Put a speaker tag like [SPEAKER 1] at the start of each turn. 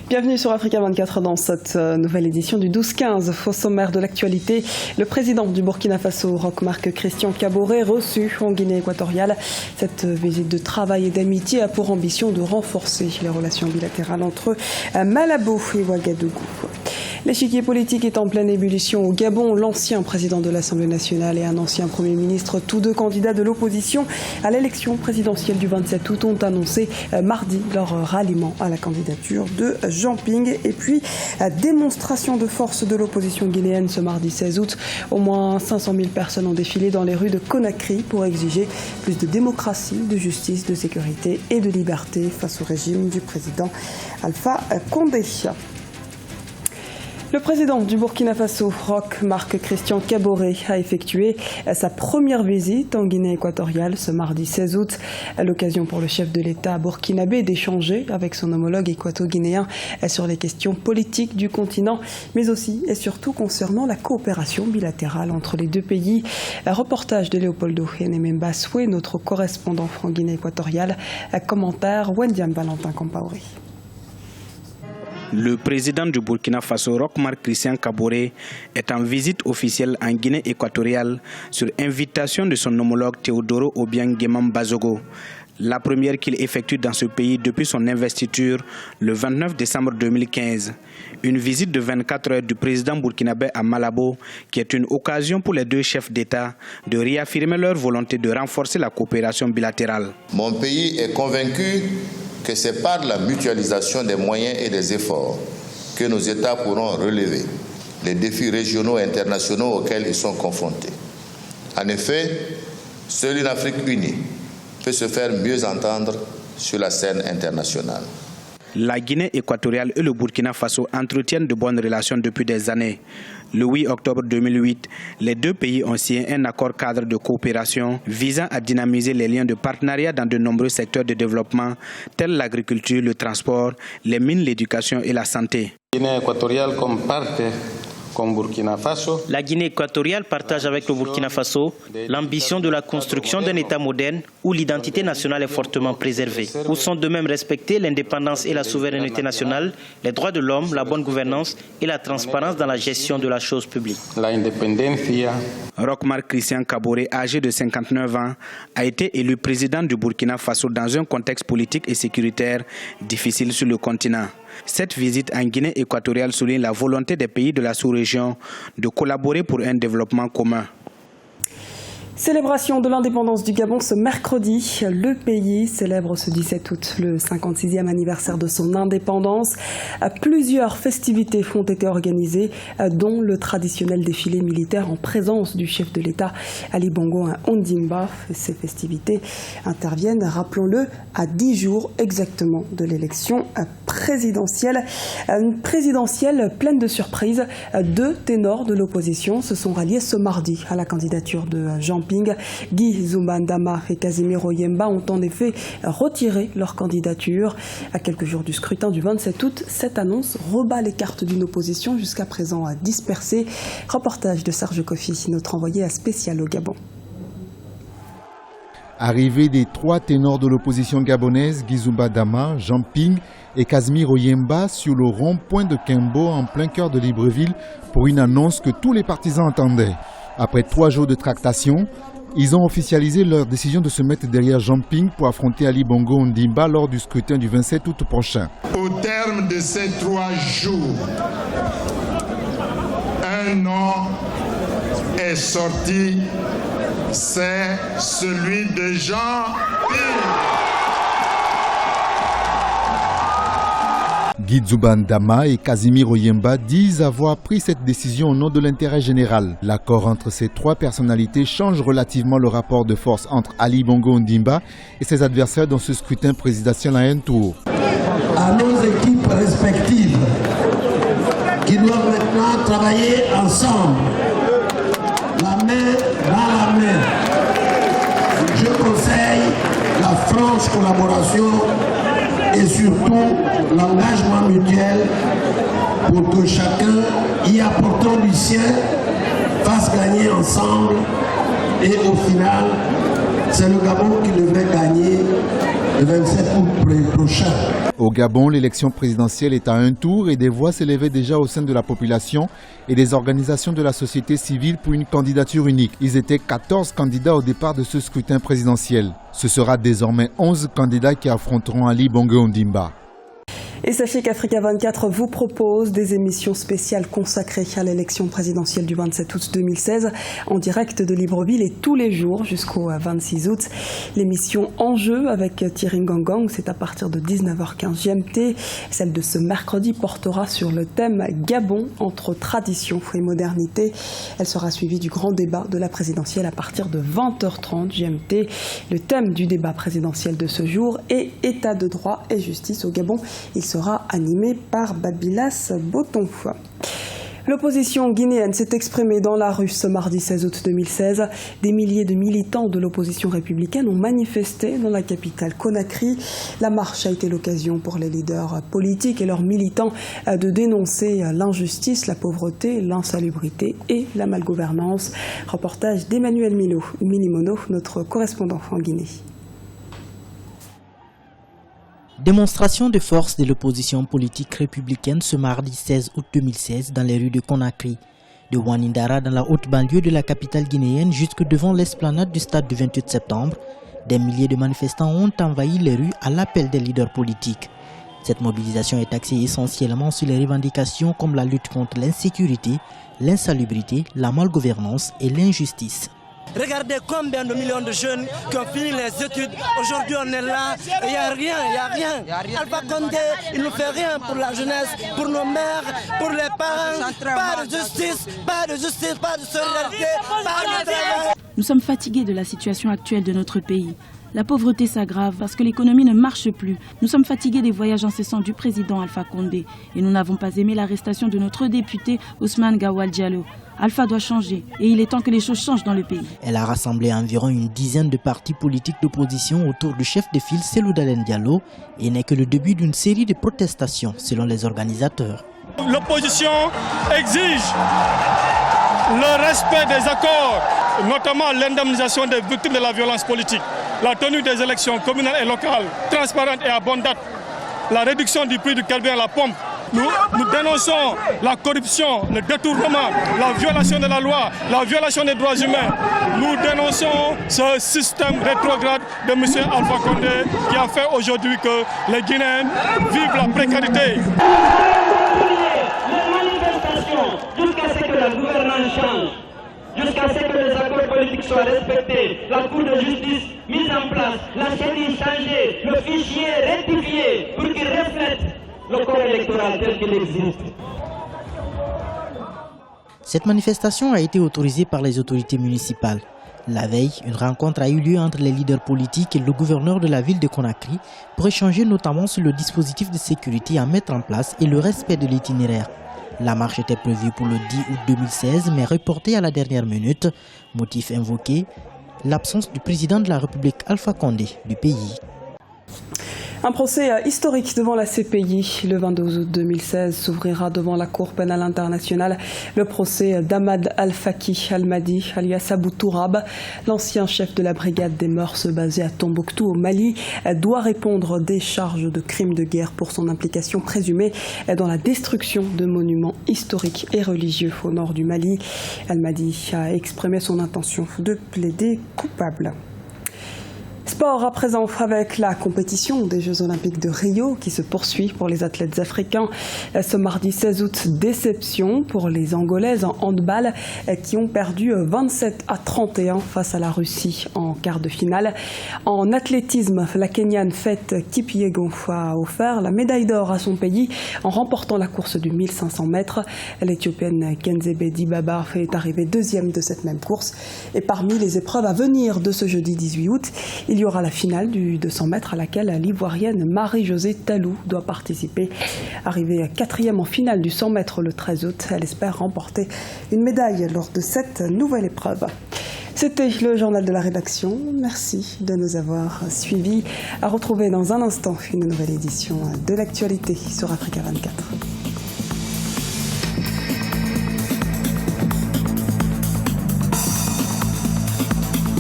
[SPEAKER 1] Bienvenue sur Africa 24 dans cette nouvelle édition du 12-15. Faux sommaire de l'actualité. Le président du Burkina Faso, Roch Marc Christian Kaboré, reçu en Guinée équatoriale. Cette visite de travail et d'amitié a pour ambition de renforcer les relations bilatérales entre Malabo et Ouagadougou. L'échiquier politique est en pleine ébullition au Gabon. L'ancien président de l'Assemblée nationale et un ancien Premier ministre, tous deux candidats de l'opposition à l'élection présidentielle du 27 août, ont annoncé mardi leur ralliement à la candidature de Jean Ping. Et puis, démonstration de force de l'opposition guinéenne ce mardi 16 août. Au moins 500 000 personnes ont défilé dans les rues de Conakry pour exiger plus de démocratie, de justice, de sécurité et de liberté face au régime du président Alpha Condé. Le président du Burkina Faso, Roch Marc Christian Kaboré, a effectué sa première visite en Guinée équatoriale ce mardi 16 août. L'occasion pour le chef de l'État burkinabé d'échanger avec son homologue équato-guinéen sur les questions politiques du continent, mais aussi et surtout concernant la coopération bilatérale entre les deux pays. Reportage de Léopoldo Hénémemba Soué, notre correspondant en Guinée équatoriale. Commentaire Wendiam Valentin Compaoré.
[SPEAKER 2] Le président du Burkina Faso, Roch Marc Christian Kaboré, est en visite officielle en Guinée équatoriale sur invitation de son homologue Théodoro Obiang Nguema Bazogo. La première qu'il effectue dans ce pays depuis son investiture le 29 décembre 2015. Une visite de 24 heures du président burkinabé à Malabo qui est une occasion pour les deux chefs d'État de réaffirmer leur volonté de renforcer la coopération bilatérale.
[SPEAKER 3] Mon pays est convaincu que c'est par la mutualisation des moyens et des efforts que nos États pourront relever les défis régionaux et internationaux auxquels ils sont confrontés. En effet, seule une Afrique unie peut se faire mieux entendre sur la scène internationale.
[SPEAKER 2] La Guinée équatoriale et le Burkina Faso entretiennent de bonnes relations depuis des années. Le 8 octobre 2008, les deux pays ont signé un accord cadre de coopération visant à dynamiser les liens de partenariat dans de nombreux secteurs de développement, tels l'agriculture, le transport, les mines, l'éducation et la santé.
[SPEAKER 4] La Guinée équatoriale partage avec le Burkina Faso l'ambition de la construction d'un État moderne où l'identité nationale est fortement préservée, où sont de même respectés l'indépendance et la souveraineté nationale, les droits de l'homme, la bonne gouvernance et la transparence dans la gestion de la chose publique.
[SPEAKER 2] Roch Marc Christian Kaboré, âgé de 59 ans, a été élu président du Burkina Faso dans un contexte politique et sécuritaire difficile sur le continent. Cette visite en Guinée équatoriale souligne la volonté des pays de la sous-région de collaborer pour un développement commun.
[SPEAKER 1] Célébration de l'indépendance du Gabon ce mercredi. Le pays célèbre ce 17 août le 56e anniversaire de son indépendance. Plusieurs festivités ont été organisées, dont le traditionnel défilé militaire en présence du chef de l'État Ali Bongo Ondimba. Ces festivités interviennent, rappelons-le, à 10 jours exactement de l'élection présidentielle. Une présidentielle pleine de surprises. Deux ténors de l'opposition se sont ralliés ce mardi à la candidature de Jean Ping. Guy Zumbandama et Casimiro Yemba ont en effet retiré leur candidature. À quelques jours du scrutin du 27 août, cette annonce rebat les cartes d'une opposition jusqu'à présent dispersée. Reportage de Serge Kofi, notre envoyé spécial au Gabon.
[SPEAKER 5] Arrivée des trois ténors de l'opposition gabonaise, Guy Zumbandama, Jean Ping et Casimiro Yemba sur le rond-point de Kembo en plein cœur de Libreville pour une annonce que tous les partisans attendaient. Après 3 jours de tractation, ils ont officialisé leur décision de se mettre derrière Jean Ping pour affronter Ali Bongo Ondimba lors du scrutin du 27 août prochain.
[SPEAKER 6] Au terme de ces 3 jours, un nom est sorti, c'est celui de Jean Ping.
[SPEAKER 5] Guy Zumbandama et Casimiro Yemba disent avoir pris cette décision au nom de l'intérêt général. L'accord entre ces trois personnalités change relativement le rapport de force entre Ali Bongo Ondimba et ses adversaires dans ce scrutin présidentiel à un tour.
[SPEAKER 7] À nos équipes respectives qui doivent maintenant travailler ensemble, la main dans la main. Je conseille la franche collaboration et surtout l'engagement mutuel pour que chacun, y apportant du sien, fasse gagner ensemble et au final C'est le Gabon qui devrait gagner le 27 août prochain.
[SPEAKER 5] Au Gabon, l'élection présidentielle est à un tour et des voix s'élevaient déjà au sein de la population et des organisations de la société civile pour une candidature unique. Ils étaient 14 candidats au départ de ce scrutin présidentiel. Ce sera désormais 11 candidats qui affronteront Ali Bongo Ondimba.
[SPEAKER 1] Et sachez qu'Africa 24 vous propose des émissions spéciales consacrées à l'élection présidentielle du 27 août 2016 en direct de Libreville et tous les jours jusqu'au 26 août. L'émission Enjeu avec Thierry Ngangang, c'est à partir de 19h15 GMT. Celle de ce mercredi portera sur le thème Gabon entre tradition et modernité. Elle sera suivie du grand débat de la présidentielle à partir de 20h30 GMT. Le thème du débat présidentiel de ce jour est État de droit et justice au Gabon. Il sera animé par Babylas Botton. L'opposition guinéenne s'est exprimée dans la rue ce mardi 16 août 2016. Des milliers de militants de l'opposition républicaine ont manifesté dans la capitale Conakry. La marche a été l'occasion pour les leaders politiques et leurs militants de dénoncer l'injustice, la pauvreté, l'insalubrité et la malgouvernance. Reportage d'Emmanuel Milimono, notre correspondant en Guinée.
[SPEAKER 8] Démonstration de force de l'opposition politique républicaine ce mardi 16 août 2016 dans les rues de Conakry. De Wanindara dans la haute banlieue de la capitale guinéenne jusque devant l'esplanade du stade du 28 septembre, des milliers de manifestants ont envahi les rues à l'appel des leaders politiques. Cette mobilisation est axée essentiellement sur les revendications comme la lutte contre l'insécurité, l'insalubrité, la malgouvernance et l'injustice.
[SPEAKER 9] Regardez combien de millions de jeunes qui ont fini les études. Aujourd'hui, on est là et il n'y a rien. Alpha Condé, il ne fait rien pour la jeunesse, pour nos mères, pour les parents. Pas de justice, pas de solidarité, pas de travail.
[SPEAKER 10] Nous sommes fatigués de la situation actuelle de notre pays. La pauvreté s'aggrave parce que l'économie ne marche plus. Nous sommes fatigués des voyages incessants du président Alpha Condé. Et nous n'avons pas aimé l'arrestation de notre député Ousmane Gawal Diallo. Alpha doit changer et il est temps que les choses changent dans le pays.
[SPEAKER 8] Elle a rassemblé environ une dizaine de partis politiques d'opposition autour du chef de file Cellou Dalein Diallo et n'est que le début d'une série de protestations selon les organisateurs.
[SPEAKER 11] L'opposition exige le respect des accords, notamment l'indemnisation des victimes de la violence politique, la tenue des élections communales et locales transparentes et abondantes, la réduction du prix du carburant à la pompe. Nous dénonçons la corruption, le détournement, la violation de la loi, la violation des droits humains. Nous dénonçons ce système rétrograde de M. Alpha Condé qui a fait aujourd'hui que les Guinéens vivent la précarité.
[SPEAKER 12] Les manifestations jusqu'à ce que la gouvernance change, jusqu'à ce que les accords politiques soient respectés, la Cour de justice mise en place, la CENI changée, le fichier rectifié pour qu'il reflète le corps électoral tel qu'il existe.
[SPEAKER 8] Cette manifestation a été autorisée par les autorités municipales. La veille, une rencontre a eu lieu entre les leaders politiques et le gouverneur de la ville de Conakry pour échanger notamment sur le dispositif de sécurité à mettre en place et le respect de l'itinéraire. La marche était prévue pour le 10 août 2016 mais reportée à la dernière minute. Motif invoqué, l'absence du président de la République Alpha Condé du pays.
[SPEAKER 1] Un procès historique devant la CPI. Le 22 août 2016 s'ouvrira devant la Cour pénale internationale le procès d'Ahmad Al-Faki Al-Mahdi, alias Abou Tourab. L'ancien chef de la brigade des mœurs basée à Tombouctou au Mali doit répondre des charges de crimes de guerre pour son implication présumée dans la destruction de monuments historiques et religieux au nord du Mali. Al-Mahdi a exprimé son intention de plaider coupable. Sport à présent avec la compétition des Jeux Olympiques de Rio qui se poursuit pour les athlètes africains. Ce mardi 16 août, déception pour les Angolaises en handball qui ont perdu 27-31 face à la Russie en quart de finale. En athlétisme, la Kenyane Faith Kipyegon a offert la médaille d'or à son pays en remportant la course du 1500 mètres. L'Éthiopienne Kenzebe Dibaba est arrivée deuxième de cette même course. Et parmi les épreuves à venir de ce jeudi 18 août, il y aura la finale du 200 mètres à laquelle l'Ivoirienne Marie-Josée Talou doit participer. Arrivée quatrième en finale du 100 mètres le 13 août, elle espère remporter une médaille lors de cette nouvelle épreuve. C'était le journal de la rédaction. Merci de nous avoir suivis. À retrouver dans un instant une nouvelle édition de l'actualité sur Africa 24.